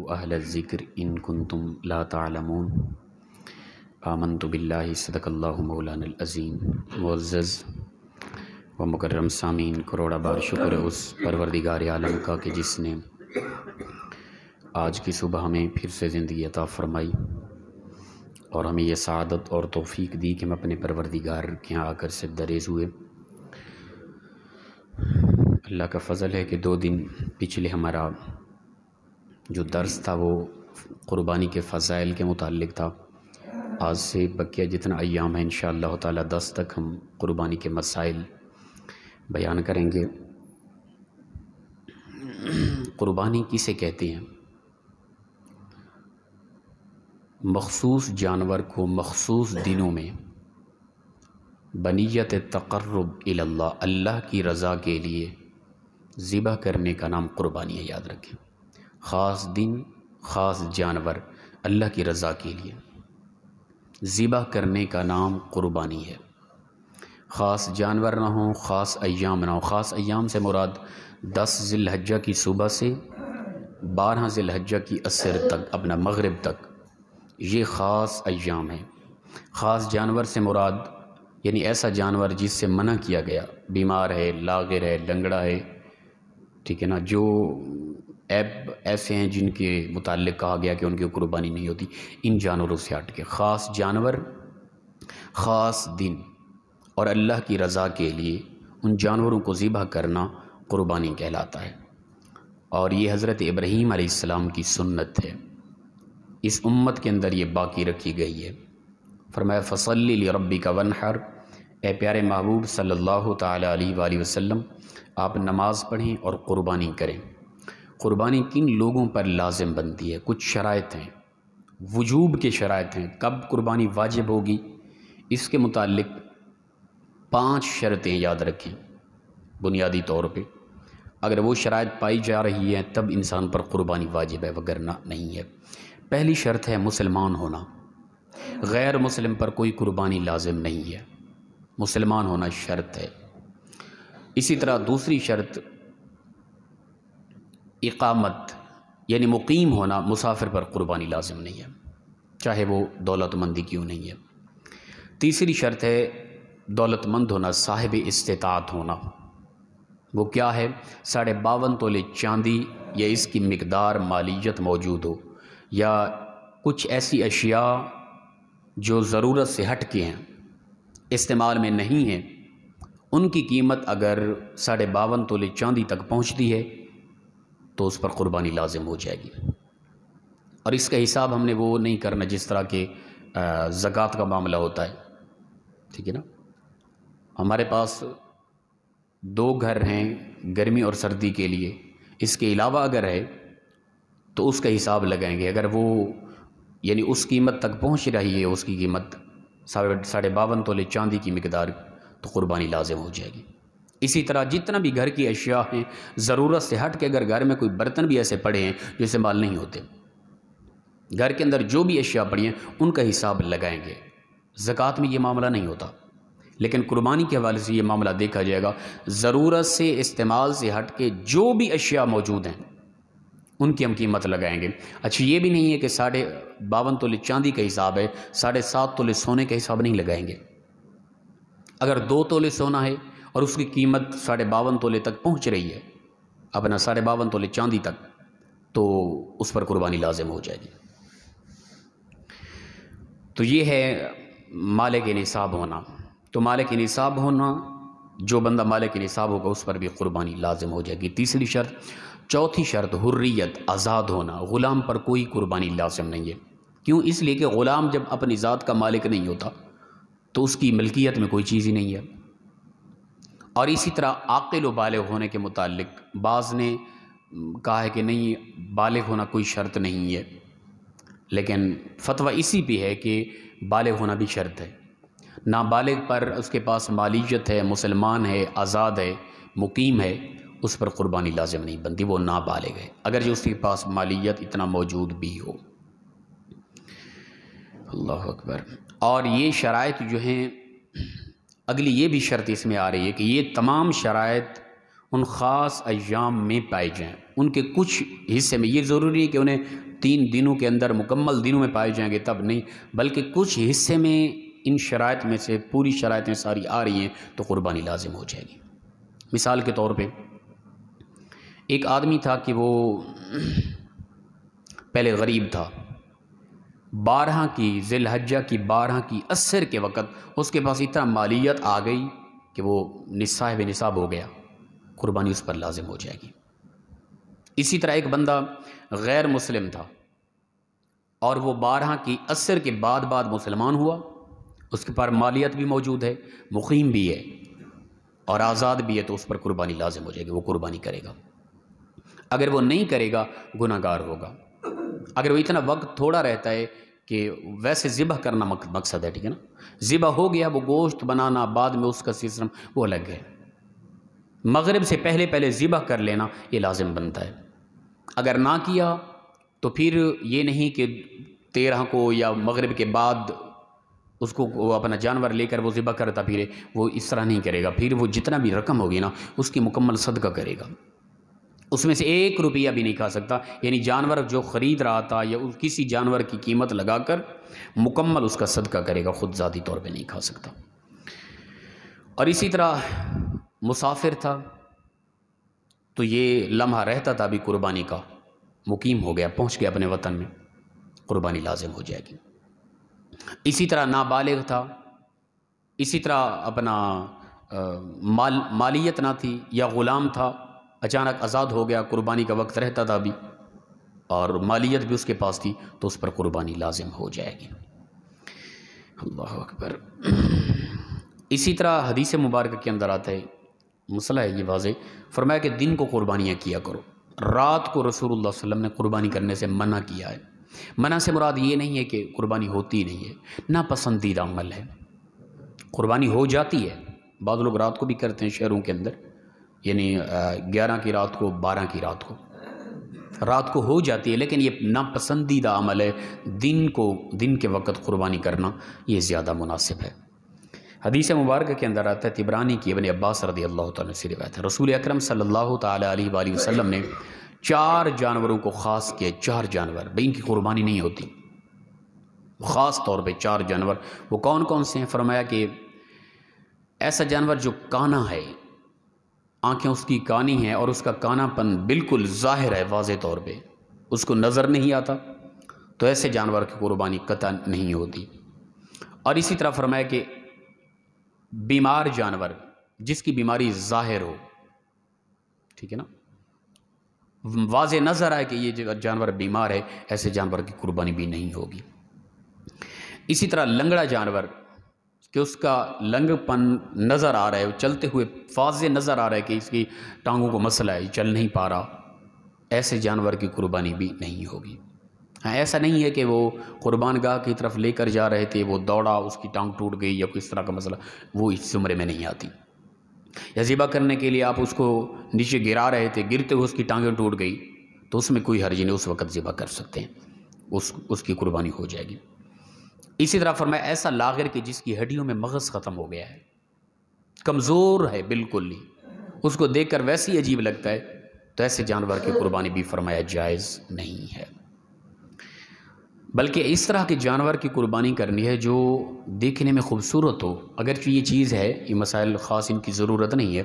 اہل الذکر ان کنتم لا تعلمون آمنت باللہ صدق اللہ مولانا العظیم۔ معزز و مکرم سامعین، کروڑا بار شکر ہے اس پروردگار عالم کا کہ جس نے آج کی صبح ہمیں پھر سے زندگی عطا فرمائی اور ہمیں یہ سعادت اور توفیق دی کہ ہم اپنے پروردگار کے یہاں آ کر سجدہ ہوئے۔ اللہ کا فضل ہے کہ 2 دن پچھلے ہمارا جو درس تھا وہ قربانی کے فضائل کے متعلق تھا۔ آج سے بقیہ جتنا ایام ہے انشاءاللہ تعالی 10 تک ہم قربانی کے مسائل بیان کریں گے۔ قربانی کسے کہتے ہیں؟ مخصوص جانور کو مخصوص دنوں میں بنیت تقرب الی اللہ، اللہ کی رضا کے لیے ذبح کرنے کا نام قربانی ہے، یاد رکھیں۔ خاص دن، خاص جانور، اللہ کی رضا کے لیے ذبح کرنے کا نام قربانی ہے۔ خاص جانور نہ ہوں، خاص ایام نہ ہوں۔ خاص ایام سے مراد 10 ذی الحجہ کی صبح سے 12 ذی الحجہ کی عصر تک، اپنا مغرب تک، یہ خاص ایام ہیں۔ خاص جانور سے مراد یعنی ایسا جانور جس سے منع کیا گیا، بیمار ہے، لاغر ہے، لنگڑا ہے، ٹھیک ہے نا، جو عیب ایسے ہیں جن کے متعلق کہا گیا کہ ان کی قربانی نہیں ہوتی، ان جانوروں سے ہٹ کے خاص جانور، خاص دن اور اللہ کی رضا کے لیے ان جانوروں کو ذبح کرنا قربانی کہلاتا ہے۔ اور یہ حضرت ابراہیم علیہ السلام کی سنت ہے، اس امت کے اندر یہ باقی رکھی گئی ہے۔ فرمایا فصلی لربک وانحر، اے پیارے محبوب صلی اللہ تعالی علیہ وآلہ وسلم، آپ نماز پڑھیں اور قربانی کریں۔ قربانی کن لوگوں پر لازم بنتی ہے؟ کچھ شرائط ہیں، وجوب کے شرائط ہیں۔ کب قربانی واجب ہوگی؟ اس کے متعلق 5 شرطیں یاد رکھیں بنیادی طور پہ۔ اگر وہ شرائط پائی جا رہی ہیں تب انسان پر قربانی واجب ہے، وگرنہ نہیں ہے۔ پہلی شرط ہے مسلمان ہونا، غیر مسلم پر کوئی قربانی لازم نہیں ہے، مسلمان ہونا شرط ہے۔ اسی طرح دوسری شرط اقامت یعنی مقیم ہونا، مسافر پر قربانی لازم نہیں ہے، چاہے وہ دولت مندی کیوں نہیں ہے۔ تیسری شرط ہے دولت مند ہونا، صاحب استطاعت ہونا۔ وہ کیا ہے؟ 52.5 تولے چاندی یا اس کی مقدار مالیت موجود ہو، یا کچھ ایسی اشیاء جو ضرورت سے ہٹ کے ہیں، استعمال میں نہیں ہیں، ان کی قیمت اگر 52.5 تولے چاندی تک پہنچتی ہے تو اس پر قربانی لازم ہو جائے گی۔ اور اس کا حساب ہم نے وہ نہیں کرنا جس طرح کہ زکوٰۃ کا معاملہ ہوتا ہے، ٹھیک ہے نا۔ ہمارے پاس 2 گھر ہیں گرمی اور سردی کے لیے، اس کے علاوہ اگر ہے تو اس کا حساب لگائیں گے۔ اگر وہ یعنی اس قیمت تک پہنچ رہی ہے، اس کی قیمت 52.5 تولے چاندی کی مقدار، تو قربانی لازم ہو جائے گی۔ اسی طرح جتنا بھی گھر کی اشیاء ہیں، ضرورت سے ہٹ کے اگر گھر میں کوئی برتن بھی ایسے پڑے ہیں جو استعمال نہیں ہوتے، گھر کے اندر جو بھی اشیاء پڑی ہیں ان کا حساب لگائیں گے۔ زکوٰۃ میں یہ معاملہ نہیں ہوتا، لیکن قربانی کے حوالے سے یہ معاملہ دیکھا جائے گا۔ ضرورت سے، استعمال سے ہٹ کے جو بھی اشیاء موجود ہیں ان کی ہم قیمت لگائیں گے۔ اچھا، یہ بھی نہیں ہے کہ 52.5 تولے چاندی کا حساب ہے، 7.5 تولے سونے کا حساب نہیں لگائیں گے۔ اگر 2 تولے سونا ہے اور اس کی قیمت 52.5 تولے تک پہنچ رہی ہے، اپنا 52.5 تولے چاندی تک، تو اس پر قربانی لازم ہو جائے گی۔ تو یہ ہے مالک نصاب ہونا۔ تو مالک نصاب ہونا، جو بندہ مالک نصاب ہوگا اس پر بھی قربانی لازم ہو جائے گی، تیسری شرط۔ چوتھی شرط حریت، آزاد ہونا۔ غلام پر کوئی قربانی لازم نہیں ہے۔ کیوں؟ اس لیے کہ غلام جب اپنی ذات کا مالک نہیں ہوتا تو اس کی ملکیت میں کوئی چیز ہی نہیں ہے۔ اور اسی طرح عاقل و بالغ ہونے کے متعلق بعض نے کہا ہے کہ نہیں، بالغ ہونا کوئی شرط نہیں ہے، لیکن فتویٰ اسی پہ ہے کہ بالغ ہونا بھی شرط ہے۔ نابالغ پر اس کے پاس مالیت ہے، مسلمان ہے، آزاد ہے، مقیم ہے، اس پر قربانی لازم نہیں بنتی، وہ نابالغ ہے، اگر جو اس کے پاس مالیت اتنا موجود بھی ہو۔ اللہ اکبر۔ اور یہ شرائط جو ہیں، اگلی یہ بھی شرط اس میں آ رہی ہے کہ یہ تمام شرائط ان خاص ایام میں پائے جائیں، ان کے کچھ حصے میں۔ یہ ضروری ہے کہ انہیں 3 دنوں کے اندر مکمل دنوں میں پائے جائیں گے تب نہیں، بلکہ کچھ حصے میں ان شرائط میں سے پوری شرائطیں ساری آ رہی ہیں تو قربانی لازم ہو جائے گی۔ مثال کے طور پہ ایک آدمی تھا کہ وہ پہلے غریب تھا، 12 کی ذی الحجہ کی 12 کی عصر کے وقت اس کے پاس اتنا مالیت آ گئی کہ وہ صاحب نصاب ہو گیا، قربانی اس پر لازم ہو جائے گی۔ اسی طرح ایک بندہ غیر مسلم تھا اور وہ 12 کی عصر کے بعد مسلمان ہوا، اس کے پاس مالیت بھی موجود ہے، مقیم بھی ہے اور آزاد بھی ہے، تو اس پر قربانی لازم ہو جائے گی، وہ قربانی کرے گا۔ اگر وہ نہیں کرے گا گناہ گار ہوگا۔ اگر وہ اتنا وقت تھوڑا رہتا ہے کہ ویسے ذبح کرنا مقصد ہے، ٹھیک ہے نا، ذبح ہو گیا، وہ گوشت بنانا بعد میں اس کا سسٹم وہ الگ ہے۔ مغرب سے پہلے ذبح کر لینا یہ لازم بنتا ہے۔ اگر نہ کیا تو پھر یہ نہیں کہ 13 کو یا مغرب کے بعد اس کو وہ اپنا جانور لے کر وہ ذبح کرتا پھرے، وہ اس طرح نہیں کرے گا۔ پھر وہ جتنا بھی رقم ہوگی نا اس کی مکمل صدقہ کرے گا، اس میں سے 1 روپیہ بھی نہیں کھا سکتا، یعنی جانور جو خرید رہا تھا یا کسی جانور کی قیمت لگا کر مکمل اس کا صدقہ کرے گا، خود ذاتی طور پہ نہیں کھا سکتا۔ اور اسی طرح مسافر تھا تو یہ لمحہ رہتا تھا ابھی قربانی کا، مقیم ہو گیا، پہنچ گیا اپنے وطن میں، قربانی لازم ہو جائے گی۔ اسی طرح نابالغ تھا، اسی طرح اپنا مالیت نہ تھی یا غلام تھا، اچانک آزاد ہو گیا، قربانی کا وقت رہتا تھا ابھی اور مالیت بھی اس کے پاس تھی، تو اس پر قربانی لازم ہو جائے گی۔ اللہ اکبر۔ اسی طرح حدیث مبارکہ کے اندر آتا ہے، مسئلہ ہے یہ واضح، فرمایا کہ دن کو قربانیاں کیا کرو، رات کو رسول اللہ صلی اللہ علیہ وسلم نے قربانی کرنے سے منع کیا ہے۔ منع سے مراد یہ نہیں ہے کہ قربانی ہوتی نہیں ہے، ناپسندیدہ عمل ہے، قربانی ہو جاتی ہے، بعض لوگ رات کو بھی کرتے ہیں شہروں کے اندر، یعنی 11 کی رات کو 12 کی رات کو ہو جاتی ہے، لیکن یہ ناپسندیدہ عمل ہے۔ دن کے وقت قربانی کرنا یہ زیادہ مناسب ہے۔ حدیث مبارکہ کے اندر آتا ہے، طبرانی کی ابن عباس رضی اللہ تعالیٰ سے روایت ہے، رسول اکرم صلی اللہ تعالیٰ علیہ وآلہ وسلم نے 4 جانوروں کو خاص کیا، 4 جانور بھئی ان کی قربانی نہیں ہوتی، خاص طور پہ 4 جانور۔ وہ کون کون سے ہیں؟ فرمایا کہ ایسا جانور جو کانا ہے، آنکھیں اس کی کانی ہیں اور اس کا کانا پن بالکل ظاہر ہے، واضح طور پہ اس کو نظر نہیں آتا، تو ایسے جانور کی قربانی قطع نہیں ہوتی۔ اور اسی طرح فرمایا کہ بیمار جانور، جس کی بیماری ظاہر ہو، ٹھیک ہے نا، واضح نظر آئے کہ یہ جانور بیمار ہے، ایسے جانور کی قربانی بھی نہیں ہوگی۔ اسی طرح لنگڑا جانور کہ اس کا لنگ پن نظر آ رہا ہے، چلتے ہوئے واضح نظر آ رہا ہے کہ اس کی ٹانگوں کو مسئلہ ہے، چل نہیں پا رہا، ایسے جانور کی قربانی بھی نہیں ہوگی۔ ہاں، ایسا نہیں ہے کہ وہ قربان گاہ کی طرف لے کر جا رہے تھے، وہ دوڑا، اس کی ٹانگ ٹوٹ گئی یا کس طرح کا مسئلہ، وہ اس زمرے میں نہیں آتی۔ یا ذبح کرنے کے لیے آپ اس کو نیچے گرا رہے تھے، گرتے ہوئے اس کی ٹانگیں ٹوٹ گئی، تو اس میں کوئی حرج نہیں، اس وقت ذبح کر سکتے ہیں، اس کی قربانی ہو جائے گی۔ اسی طرح فرمایا ایسا لاغر کہ جس کی ہڈیوں میں مغز ختم ہو گیا ہے، کمزور ہے بالکل ہی، اس کو دیکھ کر ویسے ہی عجیب لگتا ہے، تو ایسے جانور کی قربانی بھی فرمایا جائز نہیں ہے۔ بلکہ اس طرح کے جانور کی قربانی کرنی ہے جو دیکھنے میں خوبصورت ہو، اگرچہ یہ چیز ہے، یہ مسائل خاص ان کی ضرورت نہیں ہے،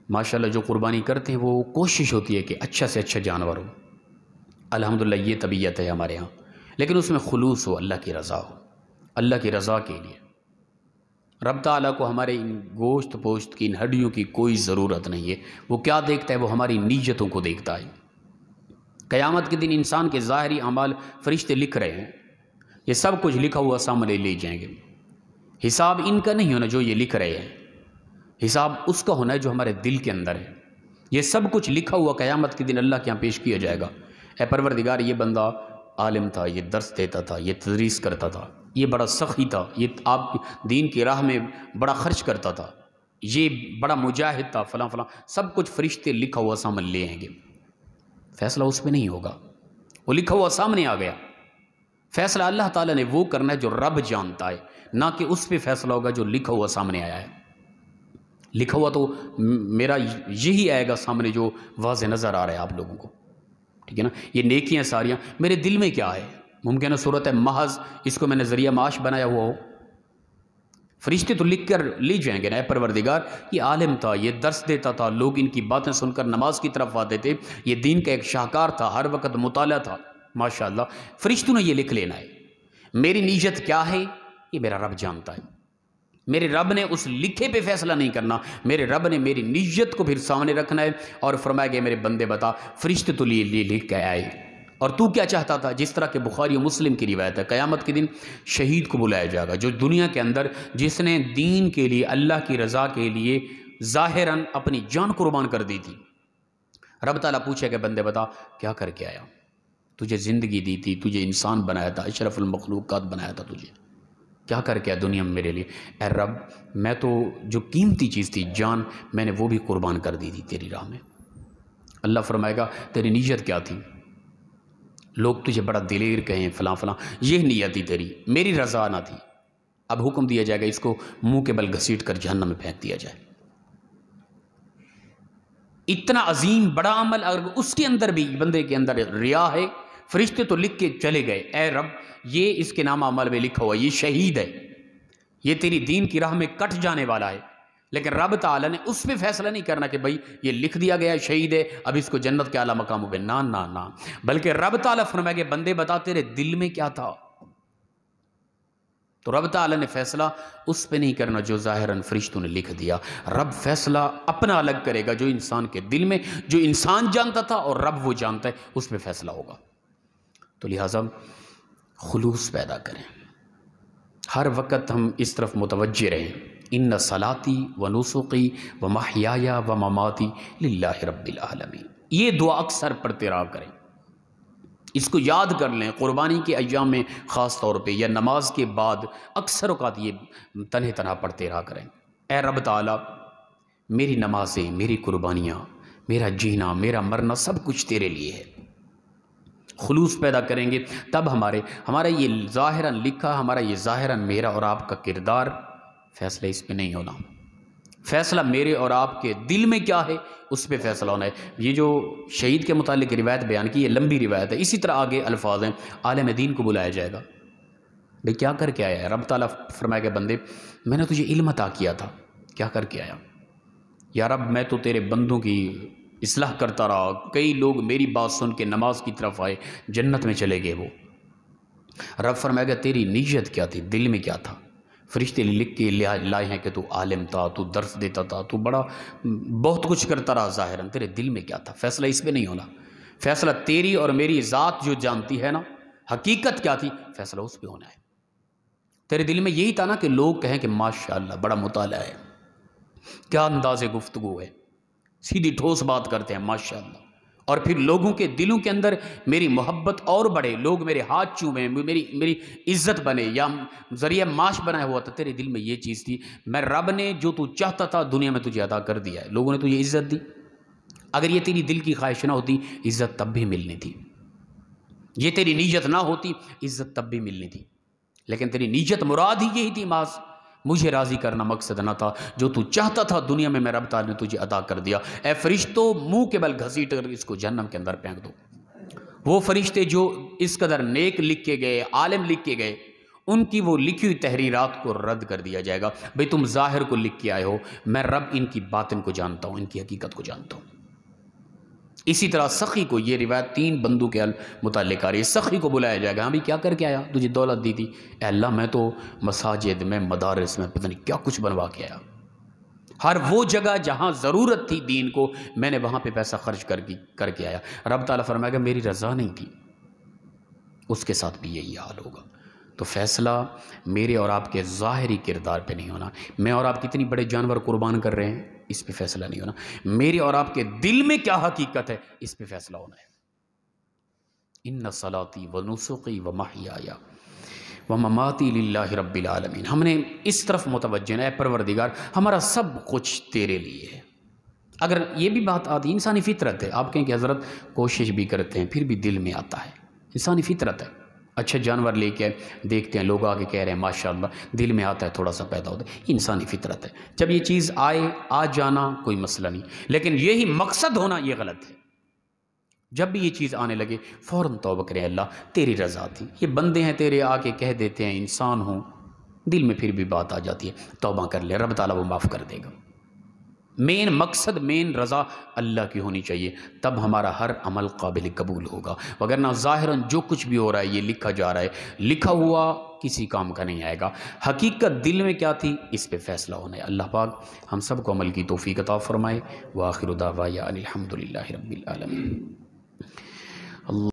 ماشاءاللہ جو قربانی کرتے ہیں وہ کوشش ہوتی ہے کہ اچھا سے اچھا جانور ہو، الحمدللہ یہ طبیعت ہے ہمارے ہاں، لیکن اس میں خلوص ہو، اللہ کی رضا ہو، اللہ کی رضا کے لیے۔ رب تعالیٰ کو ہمارے ان گوشت پوشت کی، ان ہڈیوں کی کوئی ضرورت نہیں ہے، وہ کیا دیکھتا ہے؟ وہ ہماری نیتوں کو دیکھتا ہے۔ قیامت کے دن انسان کے ظاہری اعمال فرشتے لکھ رہے ہیں، یہ سب کچھ لکھا ہوا سامنے لے جائیں گے۔ حساب ان کا نہیں ہونا جو یہ لکھ رہے ہیں، حساب اس کا ہونا ہے جو ہمارے دل کے اندر ہے۔ یہ سب کچھ لکھا ہوا قیامت کے دن اللہ کے یہاں پیش کیا جائے گا۔ اے پروردگار، یہ بندہ عالم تھا، یہ درس دیتا تھا، یہ تدریس کرتا تھا، یہ بڑا سخی تھا، یہ آپ دین کی راہ میں بڑا خرچ کرتا تھا، یہ بڑا مجاہد تھا، فلاں فلاں، سب کچھ فرشتے لکھا ہوا سامنے لے آئیں گے۔ فیصلہ اس پہ نہیں ہوگا، وہ لکھا ہوا سامنے آ گیا۔ فیصلہ اللہ تعالیٰ نے وہ کرنا ہے جو رب جانتا ہے، نہ کہ اس پہ فیصلہ ہوگا جو لکھا ہوا سامنے آیا ہے۔ لکھا ہوا تو میرا یہی آئے گا سامنے جو واضح نظر آ رہا ہے آپ لوگوں کو، ٹھیک ہے نا، یہ نیکیاں ساریاں میرے دل میں کیا ہے؟ ممکن ہے صورت ہے محض اس کو میں نے ذریعہ معاش بنایا ہوا ہو، فرشتے تو لکھ کر لے جائیں گے نا، اے پروردگار یہ عالم تھا، یہ درس دیتا تھا، لوگ ان کی باتیں سن کر نماز کی طرف آتے تھے، یہ دین کا ایک شاہکار تھا، ہر وقت مطالعہ تھا، ماشاءاللہ فرشتوں نے یہ لکھ لینا ہے۔ میری نیت کیا ہے یہ میرا رب جانتا ہے، میرے رب نے اس لکھے پہ فیصلہ نہیں کرنا، میرے رب نے میری نیت کو پھر سامنے رکھنا ہے، اور فرمایا گیا میرے بندے بتا فرشتے تو لیے لکھ کے آئے، اور تو کیا چاہتا تھا؟ جس طرح کہ بخاری و مسلم کی روایت ہے، قیامت کے دن شہید کو بلایا جائے گا، جو دنیا کے اندر جس نے دین کے لیے اللہ کی رضا کے لیے ظاہراً اپنی جان قربان کر دی تھی۔ رب تعالیٰ پوچھے کہ بندے بتا کیا کر کے آیا؟ تجھے زندگی دی تھی، تجھے انسان بنایا تھا، اشرف المخلوقات بنایا تھا، تجھے کیا کر کے آیا دنیا میں میرے لیے؟ اے رب میں تو جو قیمتی چیز تھی جان، میں نے وہ بھی قربان کر دی تھی تیری راہ میں۔ اللہ فرمائے گا تیری نیت کیا تھی؟ لوگ تجھے بڑا دلیر کہیں فلاں فلاں، یہ نیت تھی تیری، میری رضا نہ تھی۔ اب حکم دیا جائے گا اس کو منہ کے بل گھسیٹ کر جہنم میں پھینک دیا جائے۔ اتنا عظیم بڑا عمل اگر اس کے اندر بھی بندے کے اندر ریا ہے، فرشتے تو لکھ کے چلے گئے، اے رب یہ اس کے نام عمل میں لکھا ہوا، یہ شہید ہے، یہ تیری دین کی راہ میں کٹ جانے والا ہے، لیکن رب تعالیٰ نے اس پہ فیصلہ نہیں کرنا کہ بھئی یہ لکھ دیا گیا ہے شہید ہے، اب اس کو جنت کے اعلیٰ مقاموں پہ، نہ نہ نہ، بلکہ رب تعالیٰ فرمائے کہ بندے بتا تیرے دل میں کیا تھا۔ تو رب تعالیٰ نے فیصلہ اس پہ نہیں کرنا جو ظاہراً فرشتوں نے لکھ دیا، رب فیصلہ اپنا الگ کرے گا، جو انسان کے دل میں، جو انسان جانتا تھا اور رب وہ جانتا ہے، اس پہ فیصلہ ہوگا۔ تو لہٰذا خلوص پیدا کریں، ہر وقت ہم اس طرف متوجہ رہیں، ان صلاتی و نسخی و محیای و مماتی للہ رب العالمین، یہ دعا اکثر پڑھتے رہا کریں، اس کو یاد کر لیں، قربانی کے ایام میں خاص طور پہ یا نماز کے بعد اکثر اوقات یہ تنہا پڑھتے رہا کریں۔ اے رب تعالیٰ میری نمازیں، میری قربانیاں، میرا جینا، میرا مرنا سب کچھ تیرے لیے ہے۔ خلوص پیدا کریں گے تب ہمارا یہ ظاہراً لکھا، ہمارا یہ ظاہراً میرا اور آپ کا کردار، فیصلہ اس پہ نہیں ہونا، فیصلہ میرے اور آپ کے دل میں کیا ہے اس پہ فیصلہ ہونا ہے۔ یہ جو شہید کے متعلق روایت بیان کی، یہ لمبی روایت ہے، اسی طرح آگے الفاظ ہیں، عالم دین کو بلایا جائے گا، بھئی کیا کر کے آیا ہے؟ رب تعالیٰ فرمائے کہ بندے میں نے تجھے علم عطا کیا تھا، کیا کر کے آیا؟ یا رب میں تو تیرے بندوں کی اصلاح کرتا رہا، کئی لوگ میری بات سن کے نماز کی طرف آئے، جنت میں چلے گئے وہ۔ رب فرمائے گا تیری نیت کیا تھی، دل میں کیا تھا؟ فرشتے لکھ کے لائے ہیں کہ تو عالم تھا، تو درس دیتا تھا، تو بہت کچھ کرتا رہا ظاہراً، تیرے دل میں کیا تھا؟ فیصلہ اس پہ نہیں ہونا، فیصلہ تیری اور میری ذات جو جانتی ہے نا حقیقت کیا تھی، فیصلہ اس پہ ہونا ہے۔ تیرے دل میں یہی تھا نا کہ لوگ کہیں کہ ماشاءاللہ بڑا مطالعہ ہے، کیا انداز گفتگو ہے، سیدھی ٹھوس بات کرتے ہیں ماشاءاللہ، اور پھر لوگوں کے دلوں کے اندر میری محبت اور بڑھے، لوگ میرے ہاتھ چومیں، میری عزت بنے یا ذریعہ معاش بنایا ہوا تھا، تیرے دل میں یہ چیز تھی، میں رب نے جو تو چاہتا تھا دنیا میں تجھے عطا کر دیا ہے، لوگوں نے تجھے عزت دی، اگر یہ تیری دل کی خواہش نہ ہوتی عزت تب بھی ملنی تھی، یہ تیری نیت نہ ہوتی عزت تب بھی ملنی تھی، لیکن تیری نیت مراد ہی یہی تھی، محض مجھے راضی کرنا مقصد نہ تھا، جو تو چاہتا تھا دنیا میں رب تعالیٰ نے تجھے عطا کر دیا۔ اے فرشتوں منہ کے بل گھسیٹ کر اس کو جہنم کے اندر پھینک دو۔ وہ فرشتے جو اس قدر نیک لکھ کے گئے، عالم لکھ کے گئے، ان کی وہ لکھی ہوئی تحریرات کو رد کر دیا جائے گا، بھئی تم ظاہر کو لکھ کے آئے ہو، میں رب ان کی باطن کو جانتا ہوں، ان کی حقیقت کو جانتا ہوں۔ اسی طرح سخی کو، یہ روایت 3 بندوں کے متعلق آ رہی ہے، سخی کو بلایا جائے گا، ہاں بھی کیا کر کے آیا؟ تجھے دولت دی تھی، اے اللہ میں تو مساجد میں، مدارس میں، پتہ نہیں کیا کچھ بنوا کے آیا، ہر وہ جگہ جہاں ضرورت تھی دین کو میں نے وہاں پہ پیسہ خرچ کر کے آیا۔ رب تعالیٰ فرمائے گا میری رضا نہیں تھی، اس کے ساتھ بھی یہی حال ہوگا۔ تو فیصلہ میرے اور آپ کے ظاہری کردار پہ نہیں ہونا، میں اور آپ کتنی بڑے جانور قربان کر رہے ہیں اس پہ فیصلہ نہیں ہونا، میرے اور آپ کے دل میں کیا حقیقت ہے اس پہ فیصلہ ہونا ہے۔ ان صلاتی و نسخی و محیای و مماتی للہ رب العالمین، ہم نے اس طرف متوجہ ہے، اے پروردگار ہمارا سب کچھ تیرے لیے ہے۔ اگر یہ بھی بات آتی، انسانی فطرت ہے، آپ کہیں کہ حضرت کوشش بھی کرتے ہیں پھر بھی دل میں آتا ہے، انسانی فطرت ہے، اچھا جانور لے کے دیکھتے ہیں، لوگ آگے کہہ رہے ہیں ماشاءاللہ، دل میں آتا ہے، تھوڑا سا پیدا ہوتا ہے، انسانی فطرت ہے، جب یہ چیز آئے آ جانا کوئی مسئلہ نہیں، لیکن یہی مقصد ہونا یہ غلط ہے۔ جب بھی یہ چیز آنے لگے فوراً توبہ کریں، اللہ تیری رضا تھی، یہ بندے ہیں تیرے، آ کے کہہ دیتے ہیں، انسان ہوں، دل میں پھر بھی بات آ جاتی ہے، توبہ کر لے، رب تعالیٰ وہ معاف کر دے گا۔ مین مقصد، مین رضا اللہ کی ہونی چاہیے، تب ہمارا ہر عمل قابل قبول ہوگا، وگرنہ ظاہراً جو کچھ بھی ہو رہا ہے یہ لکھا جا رہا ہے، لکھا ہوا کسی کام کا نہیں آئے گا، حقیقت دل میں کیا تھی اس پہ فیصلہ ہونا ہے۔ اللہ پاک ہم سب کو عمل کی توفیق عطا فرمائے۔ وآخر دعوانا الحمد للہ رب العالمین۔ اللہ